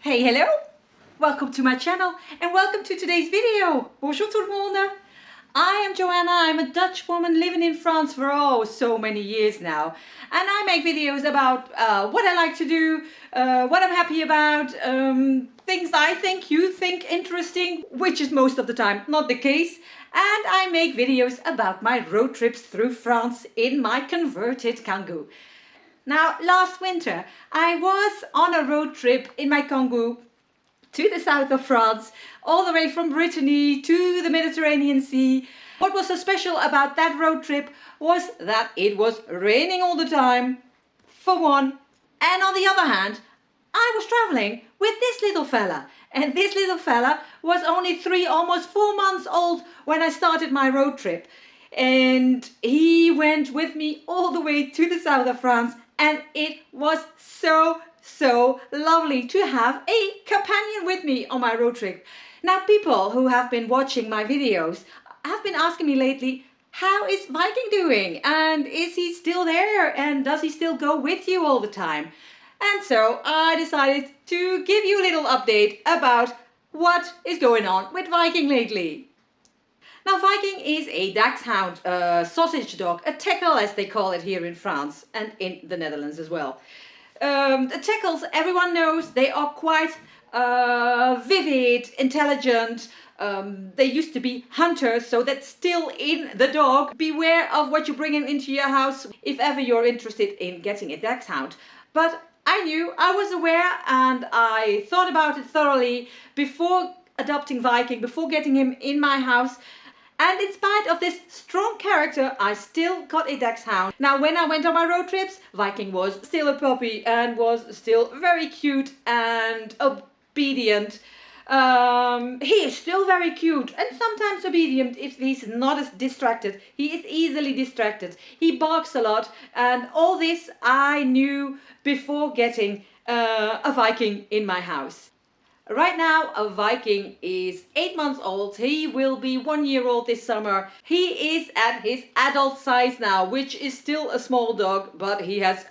Hey, hello! Welcome to my channel and welcome to today's video. Bonjour tout le monde! I am Joanna, I'm a Dutch woman living in France for so many years now. And I make videos about what I like to do, what I'm happy about, things I think you think interesting, which is most of the time not the case. And I make videos about my road trips through France in my converted Kangoo. Now, last winter, I was on a road trip in my Kangoo to the south of France, all the way from Brittany to the Mediterranean Sea. What was so special about that road trip was that it was raining all the time, for one. And on the other hand, I was traveling with this little fella. And this little fella was only 3, almost 4 months old when I started my road trip. And he went with me all the way to the south of France. And it was so lovely to have a companion with me on my road trip. Now, people who have been watching my videos have been asking me lately, how is Viking doing? And is he still there? And does he still go with you all the time? And so I decided to give you a little update about what is going on with Viking lately. Now, Viking is a Dachshund, a sausage dog, a tackle as they call it here in France and in the Netherlands as well. The tackles, everyone knows, they are quite vivid, intelligent. They used to be hunters, so that's still in the dog. Beware of what you're bringing into your house if ever you're interested in getting a Dachshund. But I was aware, and I thought about it thoroughly before adopting Viking, before getting him in my house. And in spite of this strong character, I still got a Dachshund. Now, when I went on my road trips, Viking was still a puppy and was still very cute and obedient. He is still very cute and sometimes obedient if he's not as distracted. He is easily distracted. He barks a lot, and all this I knew before getting a Viking in my house. Right now, a Viking is 8 months old. He will be 1 year old this summer. He is at his adult size now, which is still a small dog, but he has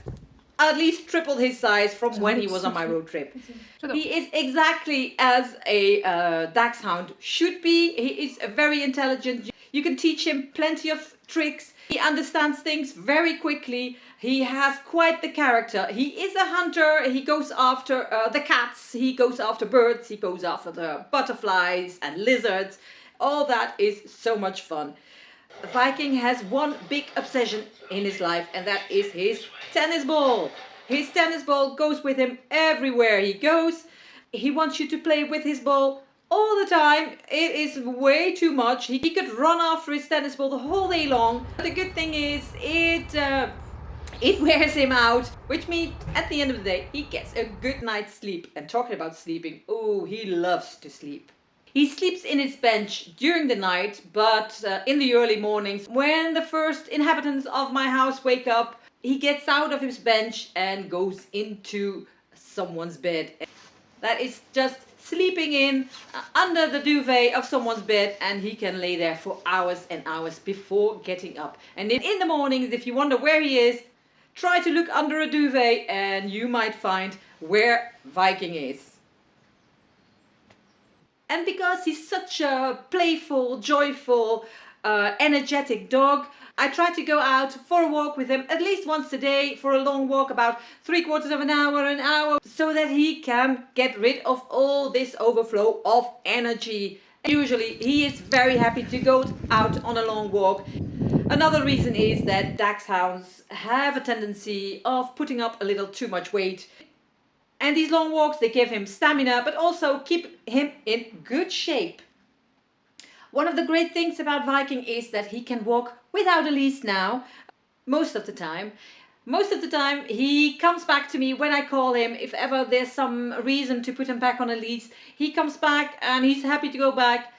at least tripled his size from when he was on my road trip. He is exactly as a Dachshund should be. He is very intelligent. You can teach him plenty of tricks. He understands things very quickly. He has quite the character. He is a hunter. He goes after the cats. He goes after birds. He goes after the butterflies and lizards. All that is so much fun. Viking has one big obsession in his life, and that is his tennis ball. His tennis ball goes with him everywhere he goes. He wants you to play with his ball all the time. It is way too much. He could run after his tennis ball the whole day long. The good thing is it wears him out, which means at the end of the day he gets a good night's sleep. And talking about sleeping, oh, he loves to sleep. He sleeps in his bench during the night, but in the early mornings, when the first inhabitants of my house wake up, he gets out of his bench and goes into someone's bed. That is just sleeping in under the duvet of someone's bed, and he can lay there for hours and hours before getting up. And in the mornings, if you wonder where he is, try to look under a duvet and you might find where Viking is. And because he's such a playful, joyful, energetic dog, I try to go out for a walk with him at least once a day, for a long walk, about 3/4 of an hour, so that he can get rid of all this overflow of energy. Usually he is very happy to go out on a long walk. Another reason is that Dachshunds have a tendency of putting up a little too much weight. And these long walks, they give him stamina, but also keep him in good shape. One of the great things about Viking is that he can walk without a leash now, most of the time. Most of the time he comes back to me when I call him. If ever there's some reason to put him back on a leash, he comes back and he's happy to go back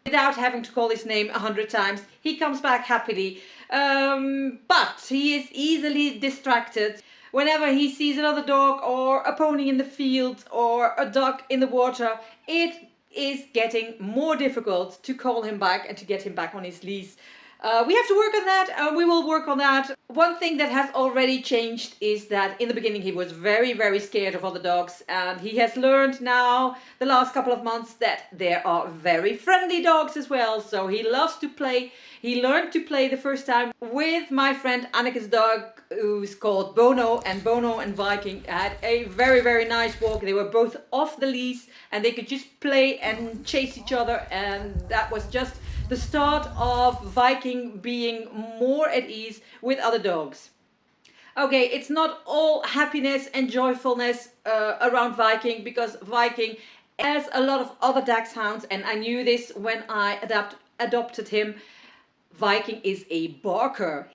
without having to call his name 100 times. He comes back happily. But he is easily distracted. Whenever he sees another dog or a pony in the field or a duck in the water, it is getting more difficult to call him back and to get him back on his leash. We have to work on that, and we will work on that. One thing that has already changed is that in the beginning he was very, very scared of other dogs, and he has learned now the last couple of months that there are very friendly dogs as well. So he loves to play. He learned to play the first time with my friend Annike's dog, who's called Bono, and Bono and Viking had a very, very nice walk. They were both off the leash and they could just play and chase each other, and that was just the start of Viking being more at ease with other dogs. Okay, it's not all happiness and joyfulness around Viking, because Viking has a lot of other dachshunds, and I knew this when I adopted him. Viking is a barker.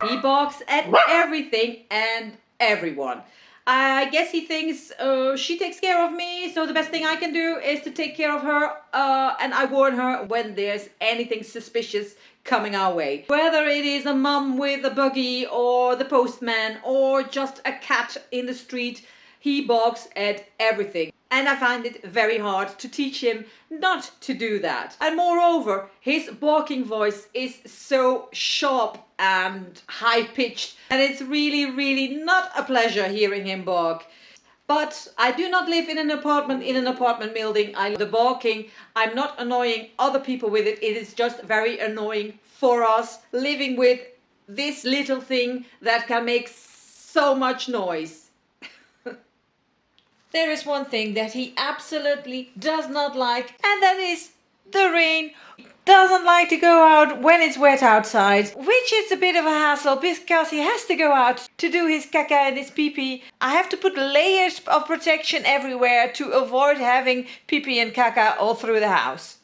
He barks at everything and everyone. I guess he thinks she takes care of me, so the best thing I can do is to take care of her, and I warn her when there's anything suspicious coming our way. Whether it is a mum with a buggy, or the postman, or just a cat in the street, he barks at everything. And I find it very hard to teach him not to do that. And moreover, his barking voice is so sharp and high-pitched, and it's really, really not a pleasure hearing him bark. But I do not live in an apartment building. The barking, I'm not annoying other people with it. It is just very annoying for us living with this little thing that can make so much noise. There is one thing that he absolutely does not like, and that is the rain. He doesn't like to go out when it's wet outside, which is a bit of a hassle because he has to go out to do his caca and his pee-pee. I have to put layers of protection everywhere to avoid having pee-pee and caca all through the house.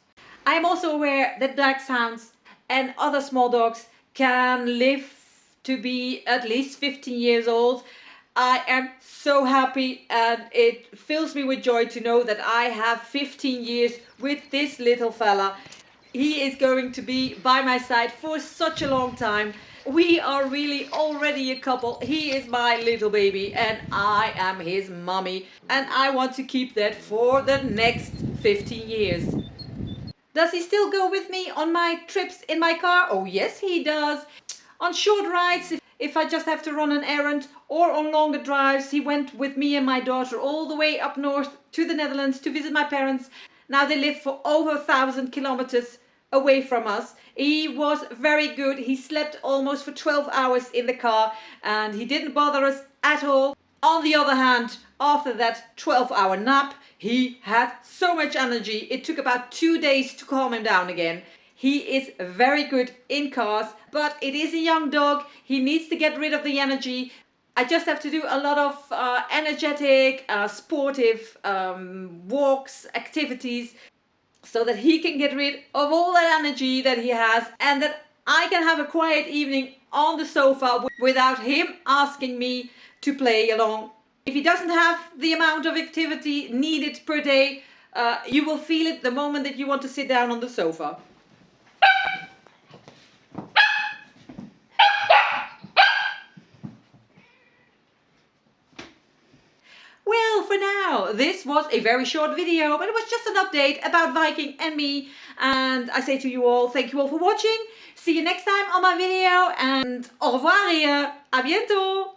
I am also aware that dachshunds and other small dogs can live to be at least 15 years old. I am so happy, and it fills me with joy to know that I have 15 years with this little fella. He is going to be by my side for such a long time. We are really already a couple. He is my little baby and I am his mommy, and I want to keep that for the next 15 years. Does he still go with me on my trips in my car? Oh yes, he does. On short rides, if I just have to run an errand, or on longer drives, he went with me and my daughter all the way up north to the Netherlands to visit my parents. Now they live for over 1,000 kilometers away from us. He was very good. He slept almost for 12 hours in the car, and he didn't bother us at all. On the other hand, after that 12-hour nap, he had so much energy. It took about 2 days to calm him down again. He is very good in cars, but it is a young dog. He needs to get rid of the energy. I just have to do a lot of energetic, sportive walks, activities, so that he can get rid of all that energy that he has, and that I can have a quiet evening on the sofa without him asking me to play along. If he doesn't have the amount of activity needed per day, you will feel it the moment that you want to sit down on the sofa. Well, for now, this was a very short video, but it was just an update about Viking and me. And I say to you all, thank you all for watching. See you next time on my video, and au revoir, à bientôt.